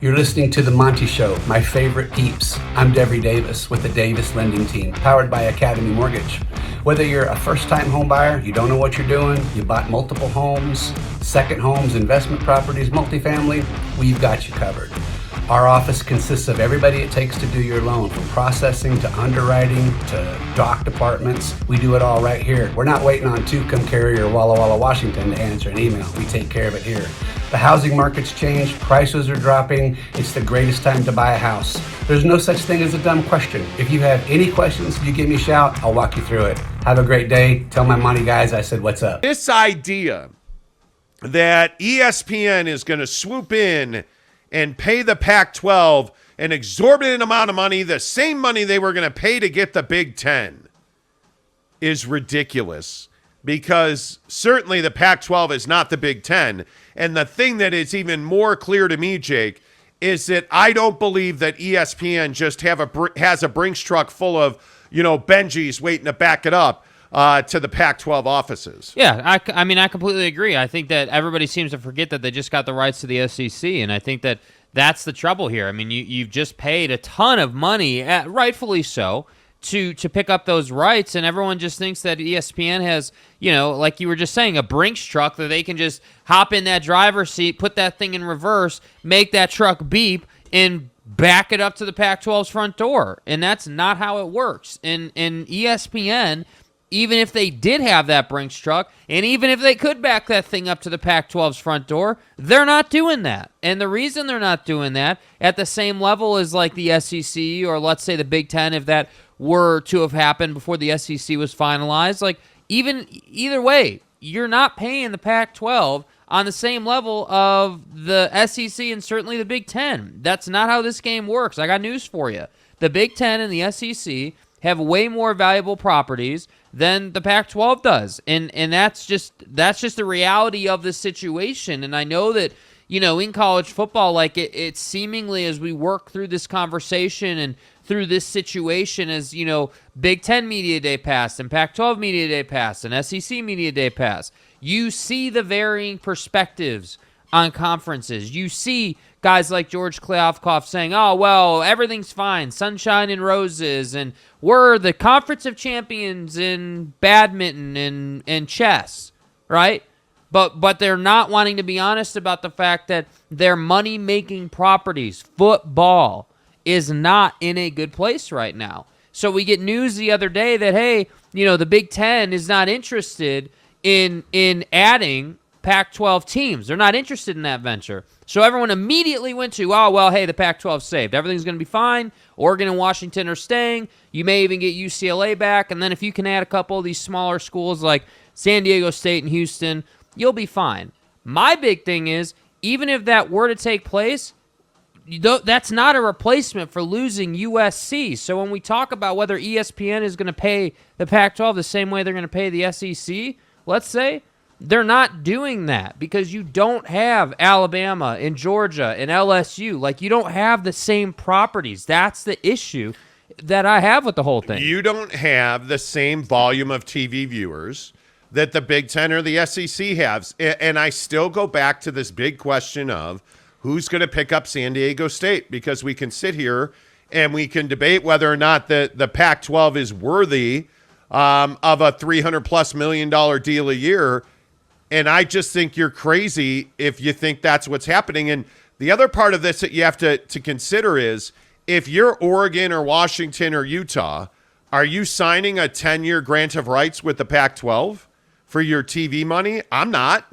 You're listening to The Monty Show, my favorite peeps. I'm Devery Davis with the Davis Lending Team, powered by Academy Mortgage. Whether you're a first-time home buyer, you don't know what you're doing, you bought multiple homes, second homes, investment properties, multifamily, we've got you covered. Our office consists of everybody it takes to do your loan, from processing to underwriting to doc departments. We do it all right here. We're not waiting on Tucumcari Carrier or Walla Walla, Washington to answer an email. We take care of it here. The housing market's changed, prices are dropping, it's the greatest time to buy a house. There's no such thing as a dumb question. If you have any questions, you give me a shout, I'll walk you through it. Have a great day. Tell my money guys I said what's up. This idea that ESPN is going to swoop in and pay the Pac-12 an exorbitant amount of money, the same money they were going to pay to get the Big Ten, is ridiculous. Because certainly the Pac-12 is not the Big Ten. And the thing that is even more clear to me, Jake, is that I don't believe that ESPN just has a Brinks truck full of, Benjis waiting to back it up to the Pac-12 offices. Yeah, I mean, I completely agree. I think that everybody seems to forget that they just got the rights to the SEC, and I think that that's the trouble here. I mean, you've just paid a ton of money, rightfully so, to pick up those rights, and everyone just thinks that ESPN has, like you were just saying, a Brinks truck that they can just hop in that driver's seat, put that thing in reverse, make that truck beep, and back it up to the Pac-12's front door. And that's not how it works. And ESPN, even if they did have that Brinks truck, and even if they could back that thing up to the Pac-12's front door, they're not doing that. And the reason they're not doing that at the same level as like the SEC or let's say the Big Ten, if that were to have happened before the SEC was finalized, like either way, you're not paying the Pac-12 on the same level of the SEC and certainly the Big Ten. That's not how this game works. I got news for you. The Big Ten and the SEC have way more valuable properties than the Pac-12 does. And that's just the reality of the situation. And I know that, in college football, like it seemingly as we work through this conversation and through this situation as, Big Ten Media Day passed and Pac-12 Media Day passed and SEC Media Day passed, you see the varying perspectives on conferences. You see guys like George Kliavkoff saying, oh, well, everything's fine, sunshine and roses, and we're the conference of champions in badminton and chess, right? But they're not wanting to be honest about the fact that their money-making properties, football, is not in a good place right now. So we get news the other day that, hey, the Big Ten is not interested in adding Pac-12 teams. They're not interested in that venture. So everyone immediately went to, oh, well, hey, the Pac-12's saved. Everything's going to be fine. Oregon and Washington are staying. You may even get UCLA back. And then if you can add a couple of these smaller schools like San Diego State and Houston, you'll be fine. My big thing is, even if that were to take place, that's not a replacement for losing USC. So when we talk about whether ESPN is going to pay the Pac-12 the same way they're going to pay the SEC, let's say, they're not doing that because you don't have Alabama and Georgia and LSU. Like, you don't have the same properties. That's the issue that I have with the whole thing. You don't have the same volume of TV viewers that the Big Ten or the SEC has. And I still go back to this big question of who's going to pick up San Diego State, because we can sit here and we can debate whether or not the Pac-12 is worthy of a $300+ million deal a year. And I just think you're crazy if you think that's what's happening. And the other part of this that you have to consider is, if you're Oregon or Washington or Utah, are you signing a 10-year grant of rights with the Pac-12 for your TV money? I'm not.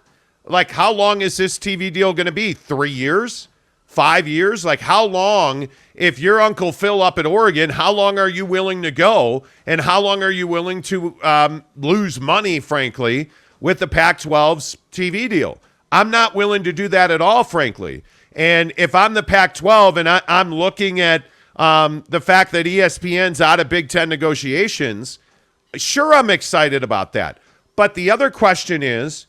Like, how long is this TV deal going to be? 3 years? 5 years? Like, how long, if you're Uncle Phil up at Oregon, how long are you willing to go? And how long are you willing to lose money, frankly, with the Pac-12's TV deal? I'm not willing to do that at all, frankly. And if I'm the Pac-12 and I'm looking at the fact that ESPN's out of Big Ten negotiations, sure, I'm excited about that. But the other question is,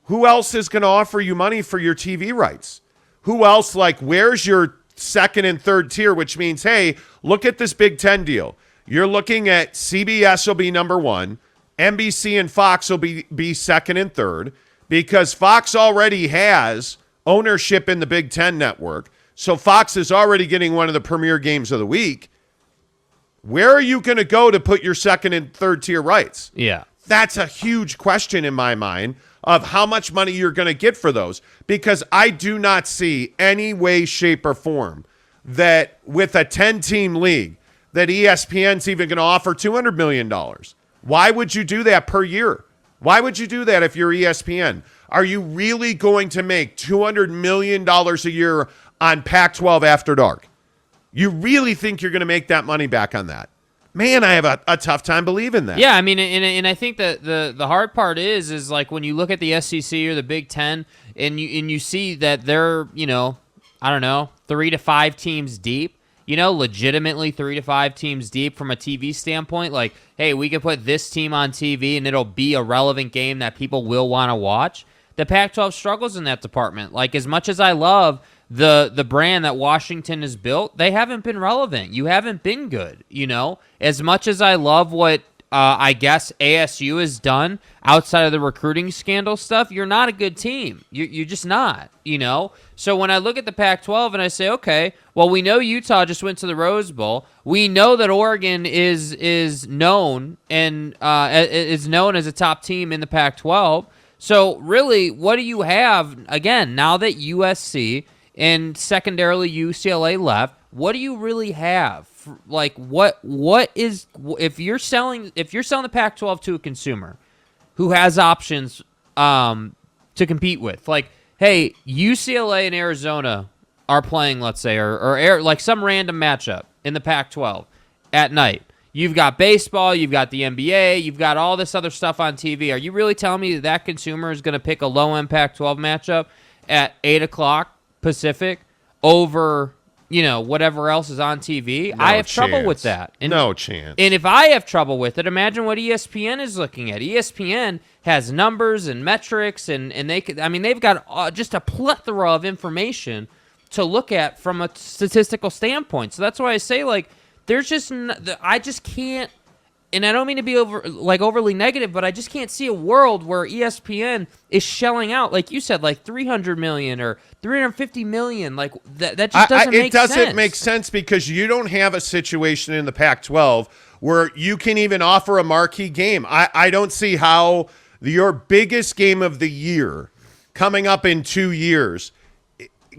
who else is going to offer you money for your TV rights? Who else, like, where's your second and third tier, which means, hey, look at this Big Ten deal. You're looking at CBS will be number one. NBC and Fox will be second and third, because Fox already has ownership in the Big Ten network. So Fox is already getting one of the premier games of the week. Where are you going to go to put your second and third tier rights? Yeah. That's a huge question in my mind of how much money you're going to get for those, because I do not see any way, shape, or form that with a 10-team league that ESPN's even going to offer $200 million. Why would you do that per year? Why would you do that if you're ESPN? Are you really going to make $200 million a year on Pac-12 After Dark? You really think you're going to make that money back on that? Man, I have a tough time believing that. Yeah, I mean, and I think that the hard part is like when you look at the SEC or the Big Ten, and you see that they're, I don't know, 3 to 5 teams deep. Legitimately 3 to 5 teams deep from a TV standpoint. Like, hey, we can put this team on TV and it'll be a relevant game that people will want to watch. The Pac-12 struggles in that department. Like, as much as I love the brand that Washington has built, they haven't been relevant. You haven't been good, As much as I love what I guess ASU has done outside of the recruiting scandal stuff, you're not a good team. You're just not, So when I look at the Pac-12 and I say, okay, well, we know Utah just went to the Rose Bowl. We know that Oregon is known and is known as a top team in the Pac-12. So really, what do you have, again, now that USC and secondarily UCLA left, what do you really have? Like, what is, if you're selling the Pac-12 to a consumer who has options to compete with, like, hey, UCLA and Arizona are playing, let's say, or like some random matchup in the Pac-12 at night. You've got baseball, you've got the NBA, you've got all this other stuff on TV. Are you really telling me that consumer is going to pick a low-end Pac-12 matchup at 8 o'clock Pacific over, whatever else is on TV? No I have chance. trouble with that. No chance. And if I have trouble with it, imagine what ESPN is looking at. ESPN has numbers and metrics, and they've got just a plethora of information to look at from a statistical standpoint. So that's why I say, like, there's just I just can't, and I don't mean to be overly negative, but I just can't see a world where ESPN is shelling out, like you said, like $300 million or $350 million. Like that just doesn't make sense. It doesn't make sense because you don't have a situation in the Pac-12 where you can even offer a marquee game. I don't see how your biggest game of the year coming up in 2 years,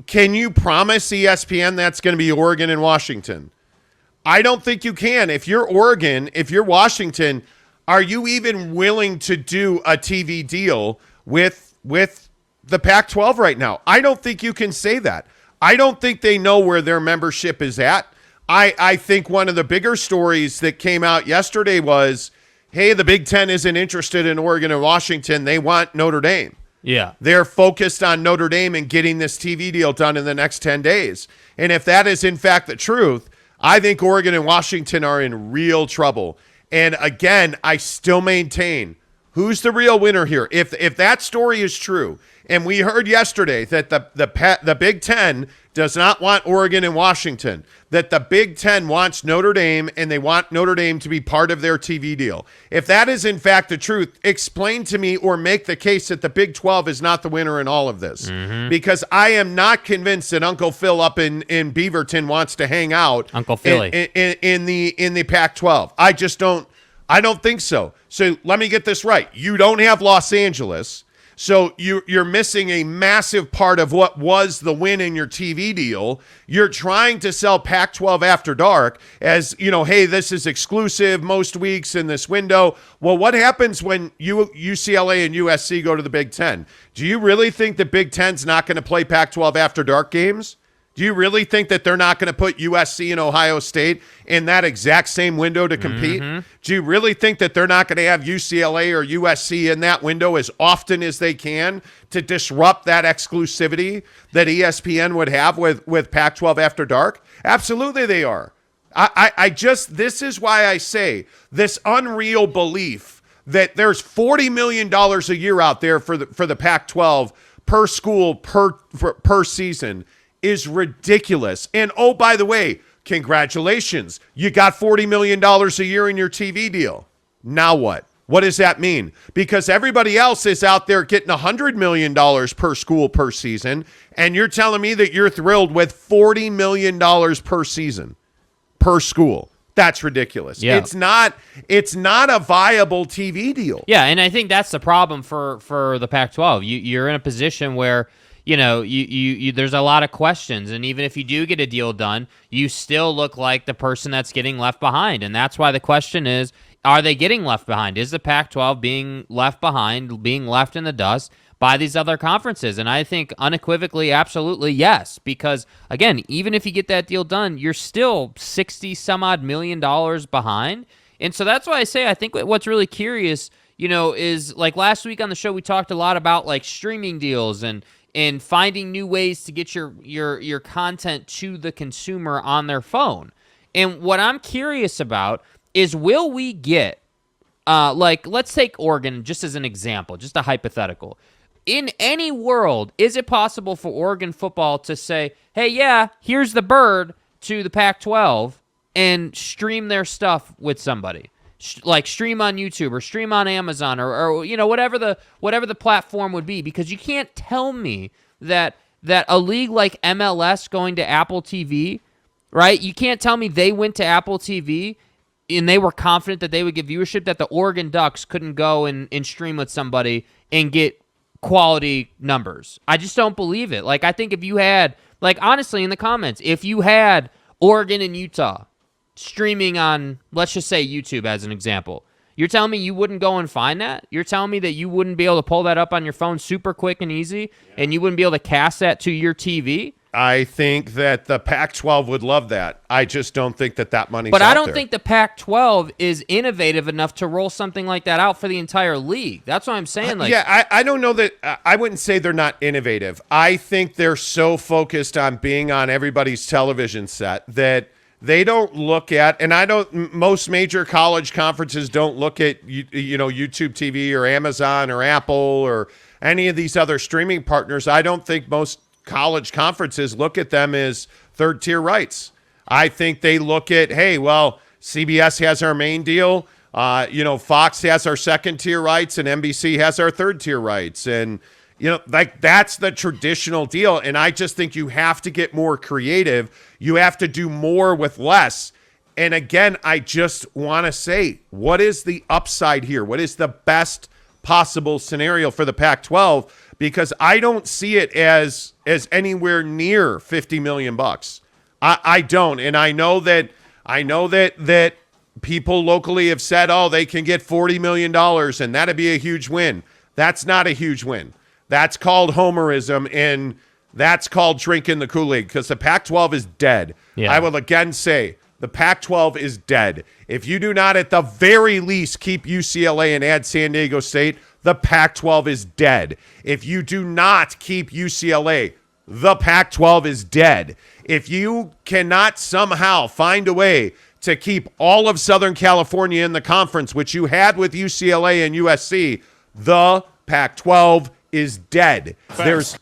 can you promise ESPN that's going to be Oregon and Washington? I don't think you can. If you're Oregon, if you're Washington, are you even willing to do a TV deal with the Pac-12 right now? I don't think you can say that. I don't think they know where their membership is at. I think one of the bigger stories that came out yesterday was, hey, the Big Ten isn't interested in Oregon and Washington. They want Notre Dame. Yeah. They're focused on Notre Dame and getting this TV deal done in the next 10 days. And if that is in fact the truth, I think Oregon and Washington are in real trouble. And again, I still maintain, who's the real winner here? If that story is true, and we heard yesterday that the Big Ten does not want Oregon and Washington, that the Big Ten wants Notre Dame, and they want Notre Dame to be part of their TV deal. If that is in fact the truth, explain to me or make the case that the Big 12 is not the winner in all of this. Mm-hmm. Because I am not convinced that Uncle Phil up in Beaverton wants to hang out Uncle Philly in the Pac-12. I don't think so. So let me get this right. You don't have Los Angeles. So you're missing a massive part of what was the win in your TV deal. You're trying to sell Pac-12 After Dark as, hey, this is exclusive most weeks in this window. Well, what happens when UCLA and USC go to the Big Ten? Do you really think the Big Ten's not going to play Pac-12 After Dark games? Do you really think that they're not going to put USC and Ohio State in that exact same window to compete? Mm-hmm. Do you really think that they're not going to have UCLA or USC in that window as often as they can to disrupt that exclusivity that ESPN would have with Pac-12 After Dark? Absolutely they are. This is why I say this unreal belief that there's $40 million a year out there for the Pac-12 per school per season is ridiculous. And oh, by the way, congratulations. You got $40 million a year in your TV deal. Now what? What does that mean? Because everybody else is out there getting $100 million per school per season, and you're telling me that you're thrilled with $40 million per season per school. That's ridiculous. Yeah. It's not a viable TV deal. Yeah, and I think that's the problem for the Pac-12. You're in a position where you there's a lot of questions, and even if you do get a deal done, you still look like the person that's getting left behind, and that's why the question is, are they getting left behind? Is the Pac-12 being left behind, being left in the dust by these other conferences? And I think unequivocally, absolutely yes, because again, even if you get that deal done, you're still 60 some odd million dollars behind. And so that's why I say I think what's really curious, is like last week on the show we talked a lot about like streaming deals and finding new ways to get your content to the consumer on their phone. And what I'm curious about is, will we get, let's take Oregon just as an example, just a hypothetical. In any world, is it possible for Oregon football to say, hey, yeah, here's the bird to the Pac-12 and stream their stuff with somebody? Like stream on YouTube or stream on Amazon or whatever the platform would be, because you can't tell me that a league like MLS going to Apple TV, right? You can't tell me they went to Apple TV and they were confident that they would get viewership, that the Oregon Ducks couldn't go and stream with somebody and get quality numbers. I just don't believe it. Like, I think if you had, like, honestly, in the comments, if you had Oregon and Utah streaming on, let's just say YouTube as an example, you're telling me you wouldn't go and find that? You're telling me that you wouldn't be able to pull that up on your phone super quick and easy, and you wouldn't be able to cast that to your TV? I think that the Pac-12 would love that. I just don't think that money's But out I don't there. think the Pac-12 is innovative enough to roll something like that out for the entire league. That's what I'm saying. I don't know that I wouldn't say they're not innovative. I think they're so focused on being on everybody's television set that they don't look at, and most major college conferences don't look at YouTube TV or Amazon or Apple or any of these other streaming partners. I don't think most college conferences look at them as third-tier rights. I think they look at, hey, well, CBS has our main deal, Fox has our second-tier rights, and NBC has our third-tier rights, and that's the traditional deal. And I just think you have to get more creative. You have to do more with less. And again, I just want to say, what is the upside here? What is the best possible scenario for the Pac-12? Because I don't see it as anywhere near $50 million. I don't, and I know that people locally have said, oh, they can get $40 million, and that'd be a huge win. That's not a huge win. That's called homerism, and that's called drinking the Kool-Aid, because the Pac-12 is dead. Yeah. I will again say the Pac-12 is dead. If you do not at the very least keep UCLA and add San Diego State, the Pac-12 is dead. If you do not keep UCLA, the Pac-12 is dead. If you cannot somehow find a way to keep all of Southern California in the conference, which you had with UCLA and USC, the Pac-12 is dead.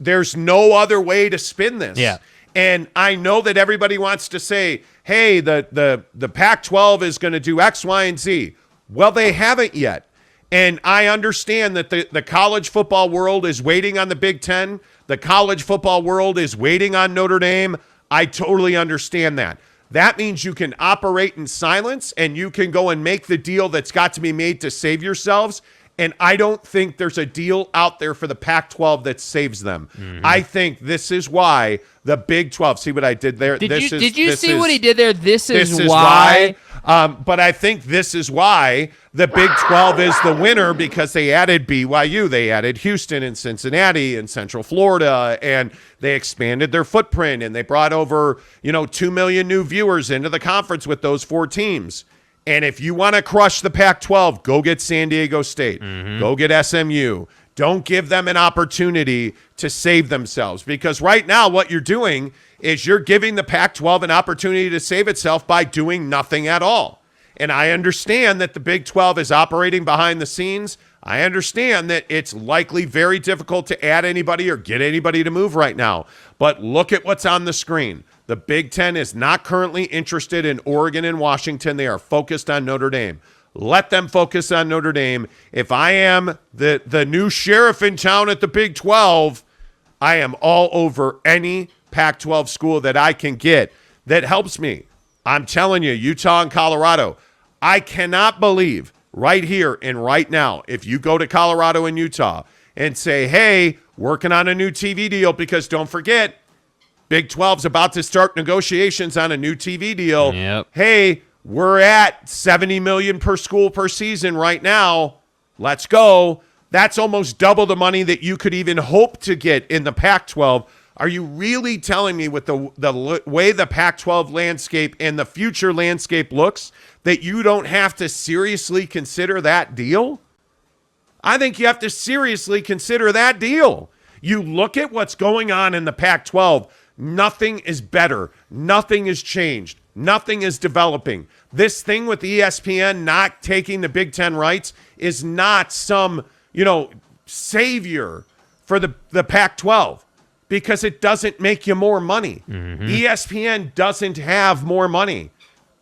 There's no other way to spin this. Yeah. And I know that everybody wants to say, hey, the Pac-12 is going to do X, Y, and Z. Well, they haven't yet. And I understand that the college football world is waiting on the Big Ten. The college football world is waiting on Notre Dame. I totally understand that. That means you can operate in silence and you can go and make the deal that's got to be made to save yourselves. And I don't think there's a deal out there for the Pac-12 that saves them. Mm-hmm. I think this is why the Big 12, see what I did there? Did you see what he did there? This is why. But I think this is why the Big 12 is the winner, because they added BYU, they added Houston and Cincinnati and Central Florida, and they expanded their footprint, and they brought over 2 million new viewers into the conference with those 4 teams. And if you want to crush the Pac-12, go get San Diego State. Mm-hmm. Go get SMU. Don't give them an opportunity to save themselves, because right now what you're doing is you're giving the Pac-12 an opportunity to save itself by doing nothing at all. And I understand that the Big 12 is operating behind the scenes. I understand that it's likely very difficult to add anybody or get anybody to move right now. But look at what's on the screen. The Big Ten is not currently interested in Oregon and Washington. They are focused on Notre Dame. Let them focus on Notre Dame. If I am the new sheriff in town at the Big 12, I am all over any Pac-12 school that I can get that helps me. I'm telling you, Utah and Colorado, I cannot believe right here and right now, if you go to Colorado and Utah and say, hey, working on a new TV deal, because don't forget, Big 12's about to start negotiations on a new TV deal. Yep. Hey, we're at $70 million per school per season right now. Let's go. That's almost double the money that you could even hope to get in the Pac-12. Are you really telling me with the way the Pac-12 landscape and the future landscape looks that you don't have to seriously consider that deal? I think you have to seriously consider that deal. You look at what's going on in the Pac-12, nothing is better. Nothing has changed. Nothing is developing. This thing with ESPN not taking the Big Ten rights is not some, savior for the Pac-12 because it doesn't make you more money. Mm-hmm. ESPN doesn't have more money.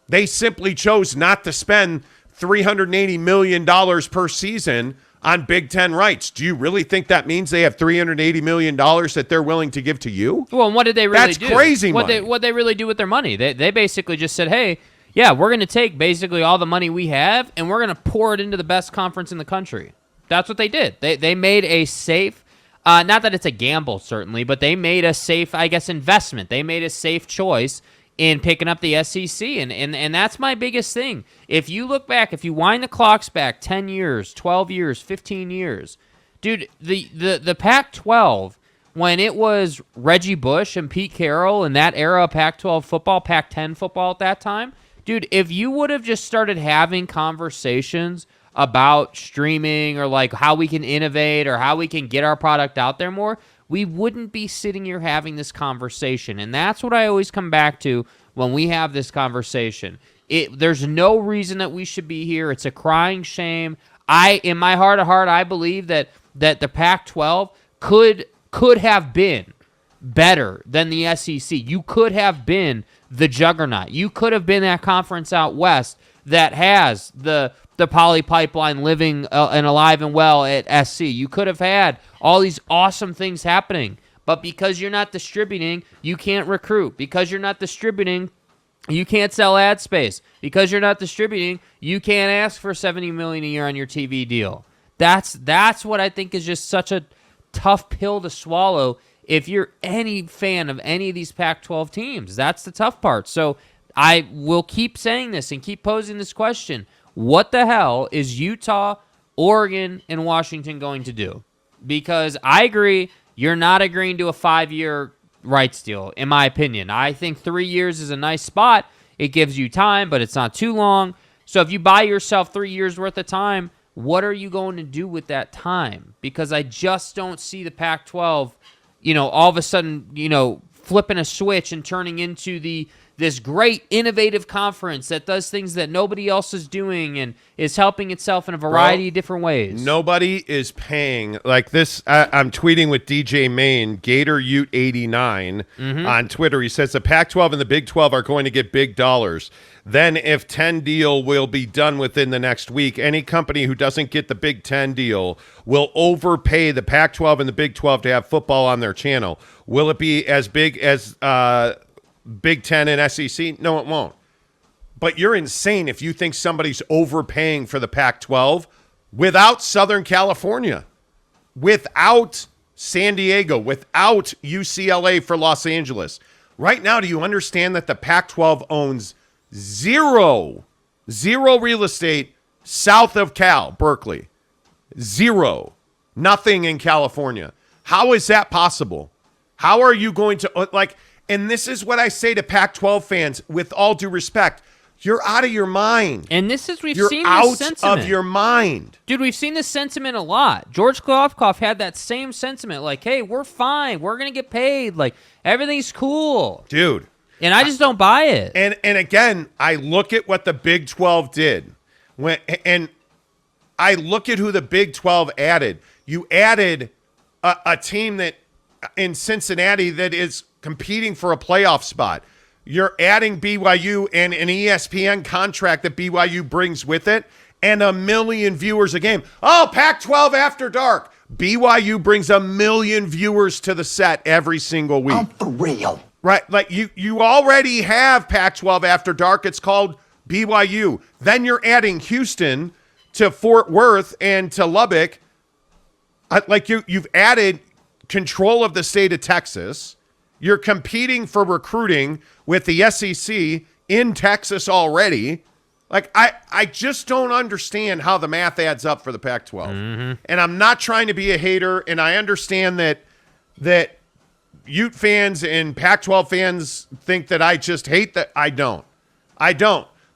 They simply chose not to spend $380 million per season on Big Ten rights. Do you really think that means they have $380 million that they're willing to give to you? Well, and what did they really do? That's crazy money. What they really do with their money? They basically just said, hey, yeah, we're going to take basically all the money we have and we're going to pour it into the best conference in the country. That's what they did. They made a safe, not that it's a gamble certainly, but they made a safe, I guess, investment. They made a safe choice in picking up the SEC, and that's my biggest thing. If you look back, if you wind the clocks back 10 years, 12 years, 15 years, dude, the Pac-12, when it was Reggie Bush and Pete Carroll in that era of Pac-12 football, Pac-10 football at that time, dude, if you would have just started having conversations about streaming or like how we can innovate or how we can get our product out there more, we wouldn't be sitting here having this conversation. And that's what I always come back to when we have this conversation. There's no reason that we should be here. It's a crying shame. In my heart of heart, I believe that the Pac-12 could have been better than the SEC. You could have been the juggernaut. You could have been that conference out west that has the Poly Pipeline living and alive and well at SC. You could have had all these awesome things happening, but because you're not distributing, you can't recruit. Because you're not distributing, you can't sell ad space. Because you're not distributing, you can't ask for $70 million a year on your TV deal. That's what I think is just such a tough pill to swallow if you're any fan of any of these Pac-12 teams. That's the tough part. So I will keep saying this and keep posing this question. What the hell is Utah, Oregon, and Washington going to do? Because I agree, you're not agreeing to a 5-year rights deal, in my opinion. I think 3 years is a nice spot. It gives you time, but it's not too long. So if you buy yourself 3 years worth of time, what are you going to do with that time? Because I just don't see the Pac-12, all of a sudden, flipping a switch and turning into this great innovative conference that does things that nobody else is doing and is helping itself in a variety of different ways. Nobody is paying like this. I'm tweeting with DJ Main, Gator Ute 89 on Twitter. He says the Pac-12 and the Big 12 are going to get big dollars. Then if 10 deal will be done within the next week, any company who doesn't get the Big 10 deal will overpay the Pac-12 and the Big 12 to have football on their channel. Will it be as big as Big 10 and SEC? No, it won't. But you're insane if you think somebody's overpaying for the Pac-12 without Southern California, without San Diego, without UCLA for Los Angeles. Right now, do you understand that the Pac-12 owns zero real estate south of Berkeley? Zero. Nothing in California. How is that possible? How are you going to, and this is what I say to Pac-12 fans, with all due respect. You're out of your mind. And we've seen this sentiment. You're out of your mind. Dude, we've seen this sentiment a lot. George Kloffkoff had that same sentiment, like, hey, we're fine. We're going to get paid. Like, everything's cool. Dude. And I just don't buy it. And again, I look at what the Big 12 did. And I look at who the Big 12 added. You added a team that in Cincinnati that is competing for a playoff spot. You're adding BYU and an ESPN contract that BYU brings with it, and 1 million viewers a game. Oh, Pac-12 After Dark. BYU brings 1 million viewers to the set every single week. I'm for real. Right, like you already have Pac-12 After Dark. It's called BYU. Then you're adding Houston to Fort Worth and to Lubbock. Like you've added control of the state of Texas. You're competing for recruiting with the SEC in Texas already. Like, I just don't understand how the math adds up for the Pac-12. Mm-hmm. And I'm not trying to be a hater, and I understand that Ute fans and Pac-12 fans think that I just hate that. I don't.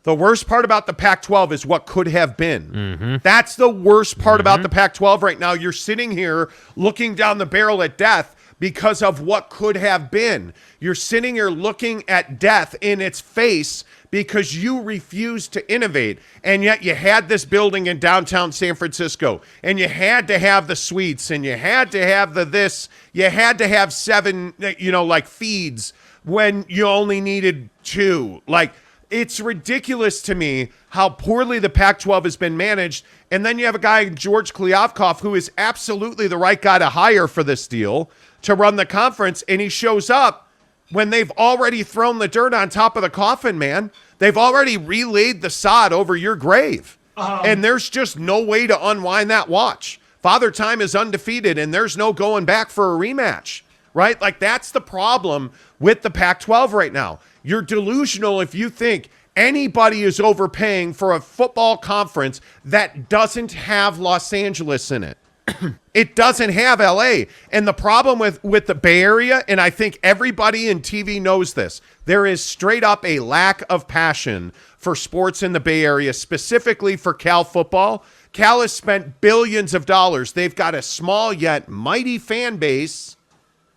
The worst part about the Pac-12 is what could have been. Mm-hmm. That's the worst part about the Pac-12 right now. You're sitting here looking down the barrel at death because of what could have been. You're sitting here looking at death in its face because you refused to innovate. And yet you had this building in downtown San Francisco, and you had to have the suites, and you had to have you had to have 7, feeds when you only needed 2. Like, it's ridiculous to me how poorly the Pac-12 has been managed. And then you have a guy, George Kliavkoff, who is absolutely the right guy to hire for this deal to run the conference. And he shows up when they've already thrown the dirt on top of the coffin, man. They've already relayed the sod over your grave. And there's just no way to unwind that watch. Father Time is undefeated, and there's no going back for a rematch, right? Like, that's the problem with the Pac-12 right now. You're delusional if you think anybody is overpaying for a football conference that doesn't have Los Angeles in it. It doesn't have LA. And the problem with the Bay Area, and I think everybody in TV knows this, there is straight up a lack of passion for sports in the Bay Area, specifically for Cal football. Cal has spent billions of dollars. They've got a small yet mighty fan base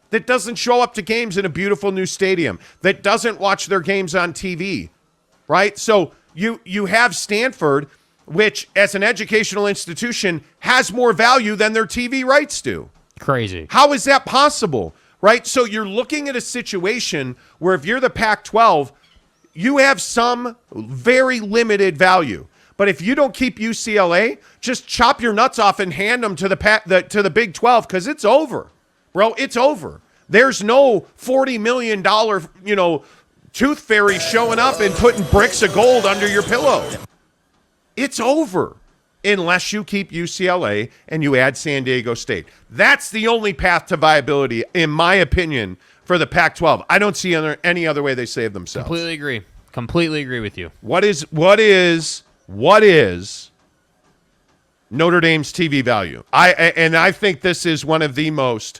that doesn't show up to games in a beautiful new stadium, that doesn't watch their games on TV, right? So you have Stanford, which as an educational institution has more value than their TV rights do. Crazy. How is that possible, right? So you're looking at a situation where if you're the Pac-12, you have some very limited value. But if you don't keep UCLA, just chop your nuts off and hand them to the Big 12, because it's over. Bro, it's over. There's no $40 million, tooth fairy showing up and putting bricks of gold under your pillow. It's over unless you keep UCLA and you add San Diego State. That's the only path to viability, in my opinion, for the Pac-12. I don't see any other way they save themselves. Completely agree with you. What is Notre Dame's TV value? I think this is one of the most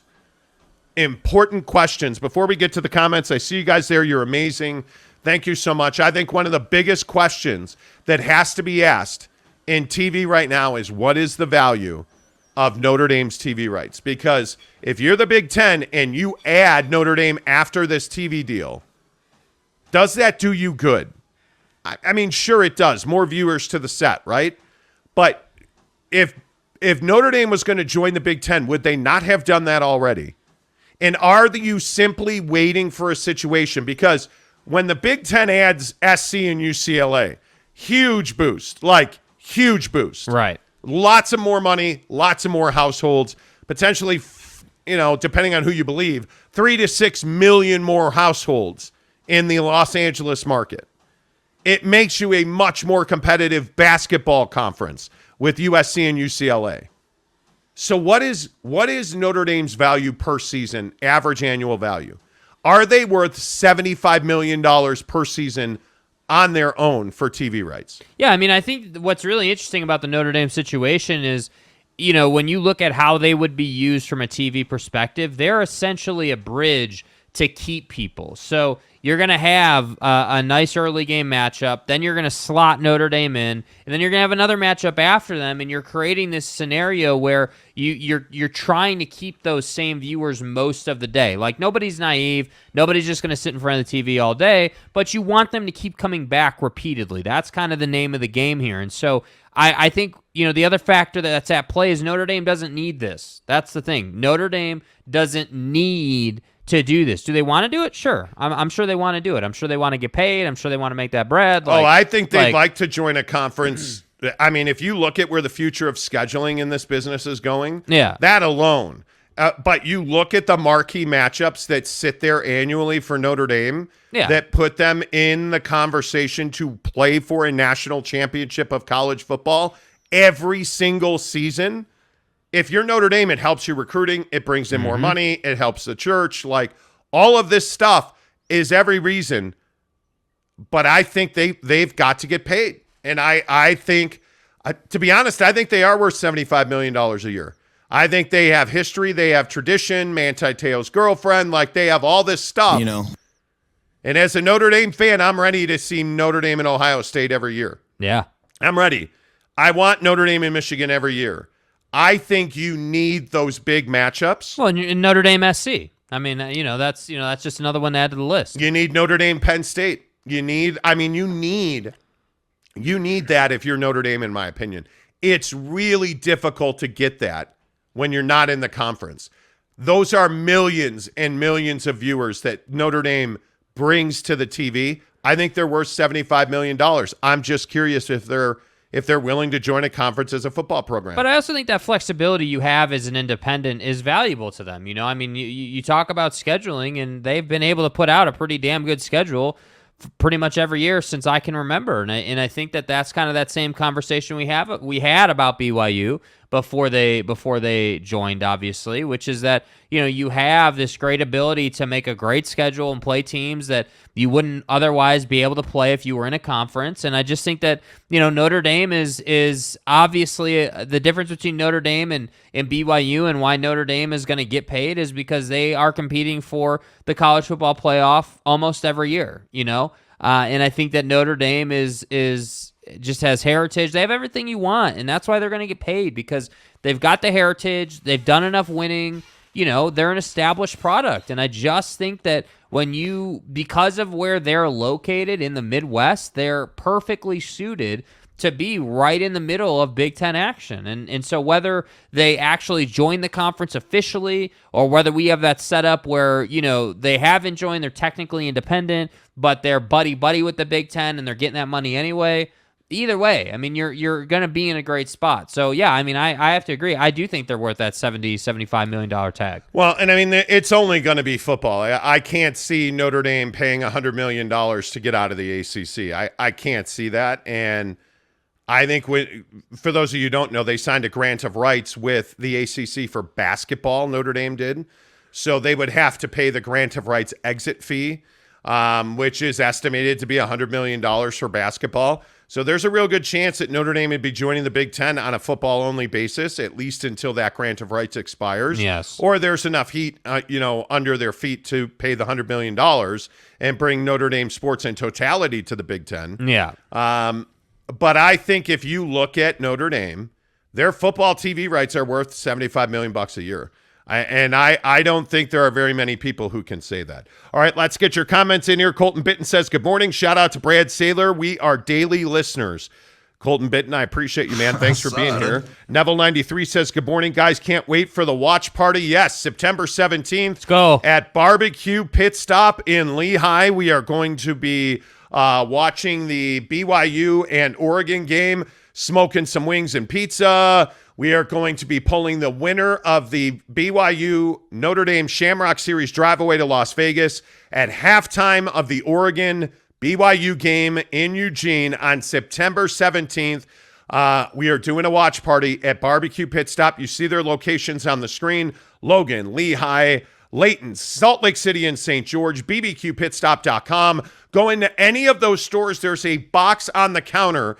important questions. Before we get to the comments, I see you guys there. You're amazing. Thank you so much. I think one of the biggest questions that has to be asked in TV right now is, what is the value of Notre Dame's TV rights? Because if you're the Big Ten and you add Notre Dame after this TV deal, does that do you good? I mean, sure it does. More viewers to the set, right? But if Notre Dame was going to join the Big Ten, would they not have done that already? And are you simply waiting for a situation? Because when the Big Ten adds SC and UCLA, huge boost. Right. Lots of more money, lots of more households, potentially, depending on who you believe, 3 to 6 million more households in the Los Angeles market. It makes you a much more competitive basketball conference with USC and UCLA. So what is Notre Dame's value per season, average annual value? Are they worth $75 million per season on their own for TV rights? Yeah, I mean, I think what's really interesting about the Notre Dame situation is, when you look at how they would be used from a TV perspective, they're essentially a bridge to keep people. So you're going to have a nice early game matchup, then you're going to slot Notre Dame in, and then you're going to have another matchup after them, and you're creating this scenario where you're trying to keep those same viewers most of the day. Like, nobody's naive, nobody's just going to sit in front of the TV all day, but you want them to keep coming back repeatedly. That's kind of the name of the game here. And so I think, the other factor that's at play is Notre Dame doesn't need this. That's the thing. Notre Dame doesn't need to do this. Do they want to do it? Sure. I'm sure they want to do it. I'm sure they want to get paid. I'm sure they want to make that bread. I think they'd like to join a conference I mean, if you look at where the future of scheduling in this business is going, Yeah. that alone. But you look at the marquee matchups that sit there annually for Notre Dame that put them in the conversation to play for a national championship of college football every single season. If you're Notre Dame, it helps you recruiting. It brings in more money. It helps the church. Like, all of this stuff is every reason. But I think they've got to get paid. And I think, to be honest, I think they are worth $75 million a year. I think they have history. They have tradition. Manti Te'o's girlfriend. Like, they have all this stuff. You know. And as a Notre Dame fan, I'm ready to see Notre Dame and Ohio State every year. Yeah. I'm ready. I want Notre Dame and Michigan every year. I think you need those big matchups. Well, in Notre Dame SC. I mean, that's just another one to add to the list. You need Notre Dame Penn State. You need that if you're Notre Dame, in my opinion. It's really difficult to get that when you're not in the conference. Those are millions and millions of viewers that Notre Dame brings to the TV. I think they're worth $75 million. I'm just curious if they're willing to join a conference as a football program. But I also think that flexibility you have as an independent is valuable to them. I mean, you talk about scheduling, and they've been able to put out a pretty damn good schedule pretty much every year since I can remember. And I think that's kind of that same conversation we had about BYU before they joined, obviously, which is that, you have this great ability to make a great schedule and play teams that you wouldn't otherwise be able to play if you were in a conference. And I just think that, Notre Dame is obviously the difference between Notre Dame and BYU, and why Notre Dame is going to get paid is because they are competing for the college football playoff almost every year, and I think that Notre Dame is just has heritage. They have everything you want, and that's why they're going to get paid, because they've got the heritage. They've done enough winning. They're an established product. And I just think that because of where they're located in the Midwest, they're perfectly suited to be right in the middle of Big Ten action. And so whether they actually join the conference officially, or whether we have that setup where, they haven't joined, they're technically independent, but they're buddy-buddy with the Big Ten and they're getting that money anyway, either way, I mean, you're going to be in a great spot. So, yeah, I mean, I have to agree. I do think they're worth that $75 million tag. Well, and I mean, it's only going to be football. I can't see Notre Dame paying $100 million to get out of the ACC. I can't see that. And I think for those of you who don't know, they signed a grant of rights with the ACC for basketball, Notre Dame did. So they would have to pay the grant of rights exit fee, which is estimated to be $100 million for basketball. So there's a real good chance that Notre Dame would be joining the Big Ten on a football-only basis, at least until that grant of rights expires. Yes. Or there's enough heat, under their feet to pay the $100 million and bring Notre Dame sports in totality to the Big Ten. Yeah. But I think if you look at Notre Dame, their football TV rights are worth $75 million a year. I don't think there are very many people who can say that. All right, let's get your comments in here. Colton Bitten says, good morning. Shout out to Brad Saylor. We are daily listeners. Colton Bitten, I appreciate you, man. Thanks for being here. Neville93 says, good morning, guys. Can't wait for the watch party. Yes, September 17th. Let's go. At Barbecue Pit Stop in Lehigh. We are going to be watching the BYU and Oregon game, smoking some wings and pizza. We are going to be pulling the winner of the BYU Notre Dame Shamrock Series drive away to Las Vegas at halftime of the Oregon BYU game in Eugene on September 17th. We are doing a watch party at Barbecue Pit Stop. You see their locations on the screen: Logan, Lehigh, Layton, Salt Lake City, and St. George. bbqpitstop.com. Go into any of those stores. There's a box on the counter.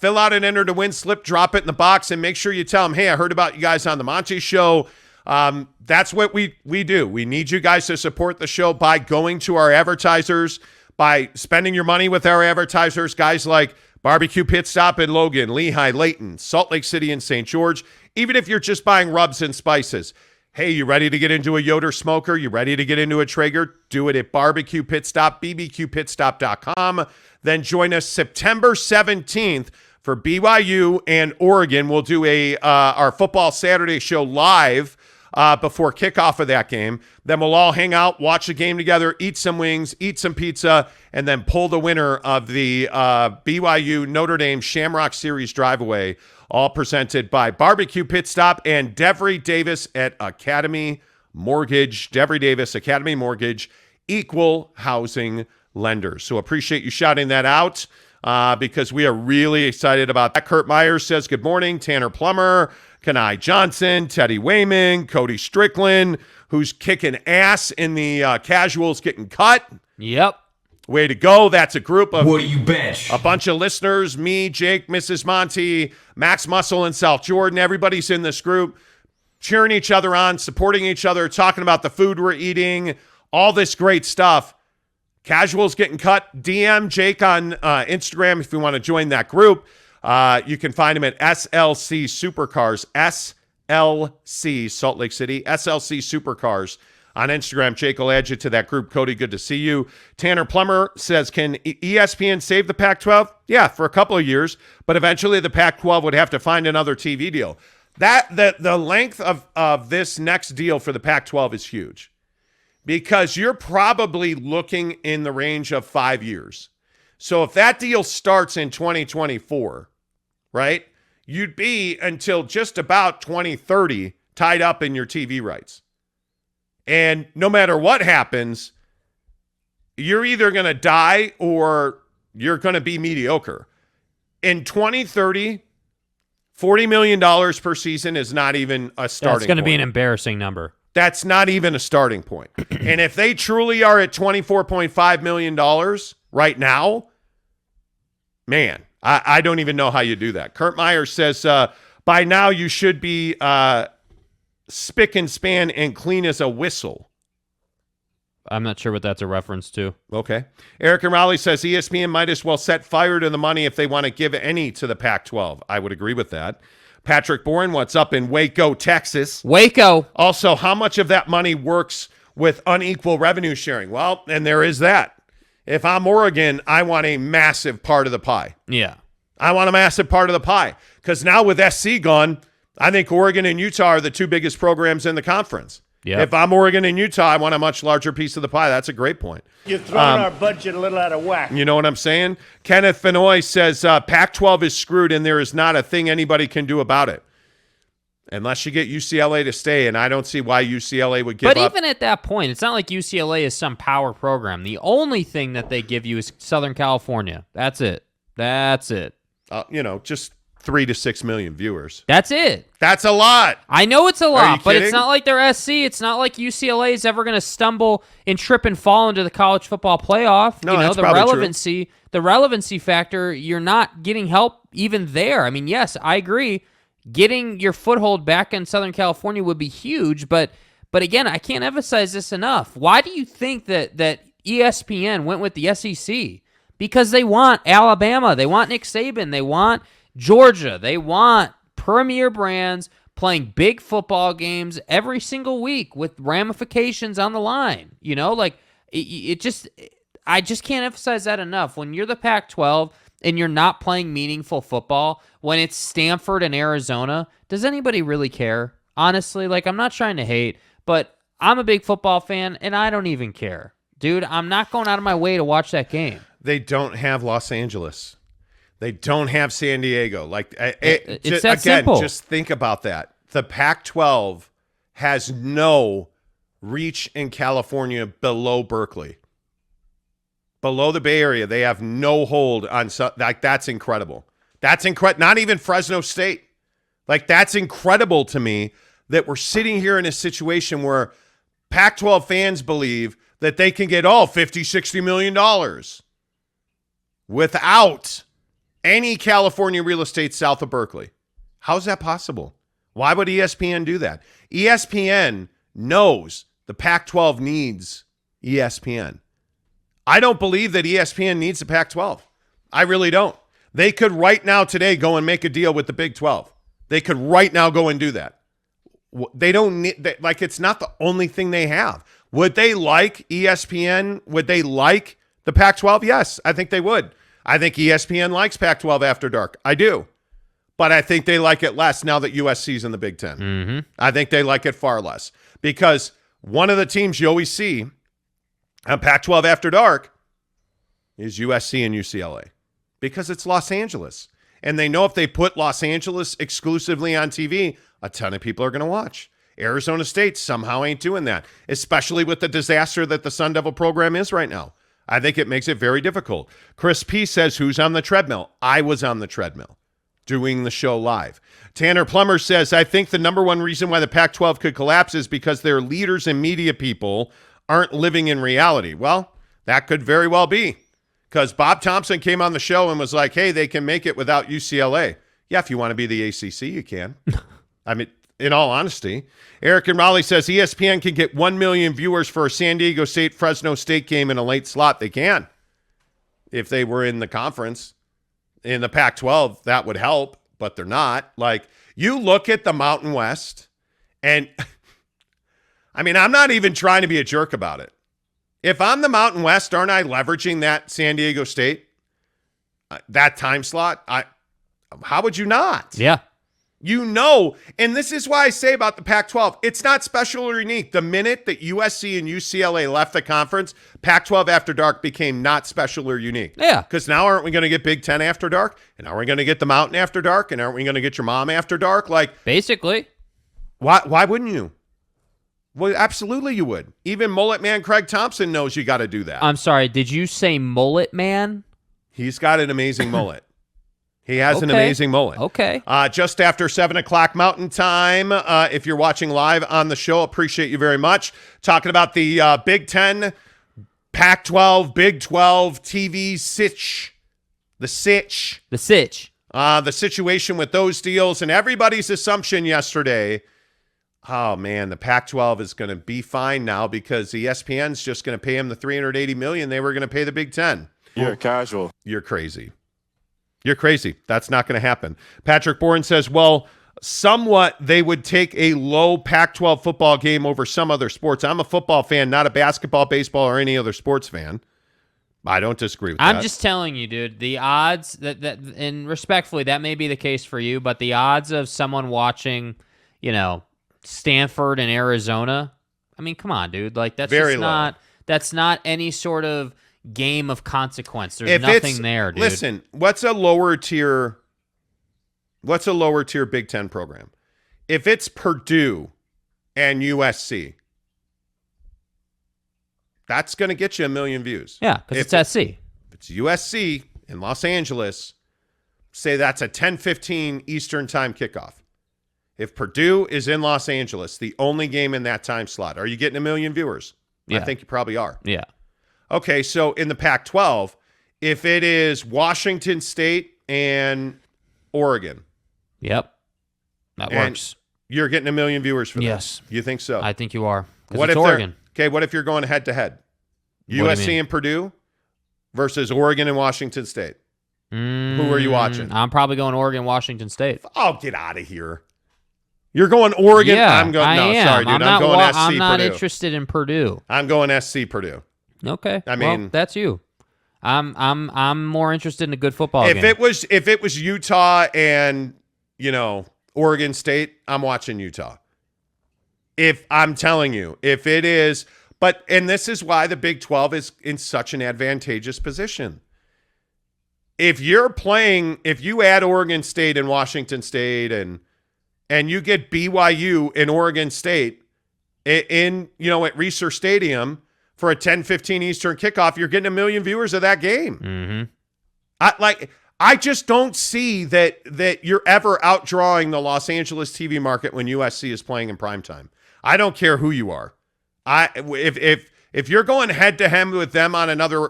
Fill out an enter to win slip, drop it in the box, and make sure you tell them, hey, I heard about you guys on the Monty Show. That's what we do. We need you guys to support the show by going to our advertisers, by spending your money with our advertisers, guys like Barbecue Pit Stop in Logan, Lehigh, Layton, Salt Lake City, and St. George. Even if you're just buying rubs and spices. Hey, you ready to get into a Yoder smoker? You ready to get into a Traeger? Do it at Barbecue Pit Stop, bbqpitstop.com. Then join us September 17th for BYU and Oregon. We'll do our Football Saturday show live before kickoff of that game. Then we'll all hang out, watch the game together, eat some wings, eat some pizza, and then pull the winner of the BYU Notre Dame Shamrock Series drive-away, all presented by Barbecue Pit Stop and Devry Davis at Academy Mortgage. Devry Davis, Academy Mortgage, equal housing lender. So appreciate you shouting that out because we are really excited about that. Kurt Myers says, good morning. Tanner Plummer, Kenai Johnson, Teddy Wayman, Cody Strickland, who's kicking ass in the casuals getting cut. Yep. Way to go. That's a group of What do you bench? a bunch of listeners, me, Jake, Mrs. Monty, Max Muscle, and South Jordan. Everybody's in this group, cheering each other on, supporting each other, talking about the food we're eating, all this great stuff. Casuals getting cut. DM Jake on Instagram if you want to join that group. You can find him at SLC Supercars, SLC Salt Lake City, SLC Supercars on Instagram. Jake will add you to that group. Cody, good to see you. Tanner Plummer says, can ESPN save the Pac-12? Yeah, for a couple of years, but eventually the Pac-12 would have to find another TV deal. The length of this next deal for the Pac-12 is huge because you're probably looking in the range of 5 years. So if that deal starts in 2024, right, you'd be until just about 2030 tied up in your TV rights. And no matter what happens, you're either going to die or you're going to be mediocre. In 2030, $40 million per season is not even a starting point. That's going to be an embarrassing number. That's not even a starting point. And if they truly are at $24.5 million right now, man, I don't even know how you do that. Kurt Myers says, by now you should be spick and span and clean as a whistle. I'm not sure what that's a reference to. Okay. Eric and Raleigh says ESPN might as well set fire to the money if they want to give any to the Pac-12. I would agree with that. Patrick Bourne, what's up in Waco, Texas? Waco. Also, how much of that money works with unequal revenue sharing? Well, and there is that. If I'm Oregon, I want a massive part of the pie. Yeah. I want a massive part of the pie because now with SC gone, I think Oregon and Utah are the two biggest programs in the conference. Yep. If I'm Oregon and Utah, I want a much larger piece of the pie. That's a great point. You're throwing our budget a little out of whack. You know what I'm saying? Kenneth Fenoy says Pac-12 is screwed and there is not a thing anybody can do about it. Unless you get UCLA to stay, and I don't see why UCLA would give up. But even at that point, it's not like UCLA is some power program. The only thing that they give you is Southern California. That's it. That's it. Just 3 to 6 million viewers. That's it. That's a lot. I know it's a lot, but kidding? it's not like they're SC. It's not like UCLA is ever going to stumble and trip and fall into the college football playoff. No, that's probably true. The relevancy factor, you're not getting help even there. I mean, yes, I agree. Getting your foothold back in Southern California would be huge, but again, I can't emphasize this enough. Why do you think that ESPN went with the SEC? Because they want Alabama, they want Nick Saban, they want Georgia, they want premier brands playing big football games every single week with ramifications on the line. I just can't emphasize that enough. When you're the Pac-12 and you're not playing meaningful football, when it's Stanford and Arizona, does anybody really care? Honestly, I'm not trying to hate, but I'm a big football fan, and I don't even care. Dude, I'm not going out of my way to watch that game. They don't have Los Angeles. They don't have San Diego. It's that simple. Just think about that. The Pac-12 has no reach in California below Berkeley. Below the Bay Area, they have no hold on that's incredible. That's incredible. Not even Fresno State. That's incredible to me that we're sitting here in a situation where Pac-12 fans believe that they can get all $50-60 million without any California real estate south of Berkeley. How's that possible? Why would ESPN do that? ESPN knows the Pac-12 needs ESPN. I don't believe that ESPN needs the Pac-12. I really don't. They could right now today go and make a deal with the Big 12. They could right now go and do that. They don't need, it's not the only thing they have. Would they like ESPN? Would they like the Pac-12? Yes, I think they would. I think ESPN likes Pac-12 After Dark. I do. But I think they like it less now that USC's in the Big Ten. Mm-hmm. I think they like it far less because one of the teams you always see on Pac-12 After Dark is USC and UCLA because it's Los Angeles. And they know if they put Los Angeles exclusively on TV, a ton of people are going to watch. Arizona State somehow ain't doing that, especially with the disaster that the Sun Devil program is right now. I think it makes it very difficult. Chris P. says, who's on the treadmill? I was on the treadmill doing the show live. Tanner Plummer says, I think the number one reason why the Pac-12 could collapse is because their leaders and media people aren't living in reality. Well, that could very well be because Bob Thompson came on the show and was like, hey, they can make it without UCLA. Yeah, if you want to be the ACC, you can. I mean, in all honesty. Eric and Raleigh says ESPN can get 1 million viewers for a San Diego State-Fresno State game in a late slot. They can. If they were in the conference. In the Pac-12, that would help, but they're not. Like, you look at the Mountain West, and I mean, I'm not even trying to be a jerk about it. If I'm the Mountain West, aren't I leveraging that San Diego State, that time slot? How would you not? Yeah. You know, and this is why I say about the Pac-12, it's not special or unique. The minute that USC and UCLA left the conference, Pac-12 After Dark became not special or unique. Yeah. Because now aren't we going to get Big Ten After Dark? And are we going to get the Mountain After Dark? And aren't we going to get your mom After Dark? Like, basically. Why wouldn't you? Well, absolutely you would. Even Mullet Man Craig Thompson knows you got to do that. I'm sorry, did you say Mullet Man? He's got an amazing mullet. He has an amazing mullet. Okay. Just after 7 o'clock Mountain Time, if you're watching live on the show, appreciate you very much. Talking about the Big Ten, Pac-12, Big 12, TV sitch. The sitch. The sitch. The situation with those deals and everybody's assumption yesterday. Oh, man, the Pac-12 is going to be fine now because ESPN's just going to pay him the $380 million they were going to pay the Big Ten. You're casual. You're crazy. You're crazy. That's not going to happen. Patrick Bourne says, well, somewhat they would take a low Pac-12 football game over some other sports. I'm a football fan, not a basketball, baseball, or any other sports fan. I don't disagree with that. I'm just telling you, dude, the odds that and respectfully, that may be the case for you, but the odds of someone watching, Stanford and Arizona, I mean, come on, dude. Like, that's very just low. That's not any sort of game of consequence. There's nothing there, dude. Listen, what's a lower tier Big Ten program? If it's Purdue and USC, that's going to get you 1 million views. Yeah, because it's SC. If it's USC in Los Angeles, say that's a 10:15 Eastern time kickoff. If Purdue is in Los Angeles, the only game in that time slot, are you getting 1 million viewers? Yeah. I think you probably are. Yeah. Okay, so in the Pac-12, if it is Washington State and Oregon. Yep. That works. You're getting 1 million viewers for that. Yes. You think so? I think you are. What it's if Oregon? What if you're going head-to-head? USC and Purdue versus Oregon and Washington State. Who are you watching? I'm probably going Oregon, Washington State. Oh, get out of here. You're going Oregon? Yeah, I'm going. No, am. sorry, dude. I'm going SC I'm not Purdue. interested in Purdue. I'm going SC Purdue. Okay. I mean, well, that's you. I'm more interested in a good football game. If it was Utah and Oregon State, I'm watching Utah. If I'm telling you, if it is, and this is why the Big 12 is in such an advantageous position. If you add Oregon State and Washington State and you get BYU and Oregon State in at Reser Stadium for a 10:15 Eastern kickoff, you're getting 1 million viewers of that game. Mm-hmm. I just don't see that you're ever outdrawing the Los Angeles TV market when USC is playing in primetime. I don't care who you are. If you're going head to head with them on another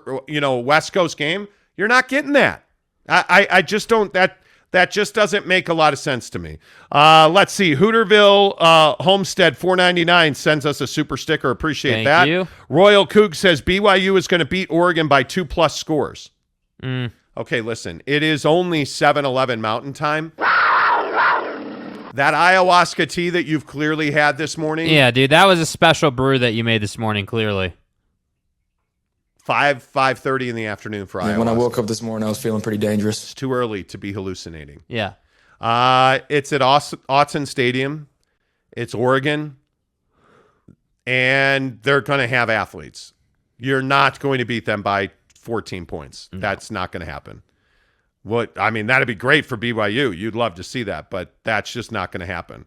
West Coast game, you're not getting that. I just don't. That just doesn't make a lot of sense to me. Let's see. Hooterville Homestead 499 sends us a super sticker. Appreciate that. Thank you. Royal Coug says BYU is going to beat Oregon by 2+ scores. Okay, listen. It is only 7:11 Mountain Time. That ayahuasca tea that you've clearly had this morning. Yeah, dude, that was a special brew that you made this morning. Clearly. 5:30 in the afternoon for ayahuasca. When I woke up this morning, I was feeling pretty dangerous. It's too early to be hallucinating. Yeah. It's at Autzen Stadium. It's Oregon. And they're going to have athletes. You're not going to beat them by 14 points. No. That's not going to happen. That'd be great for BYU. You'd love to see that, but that's just not going to happen.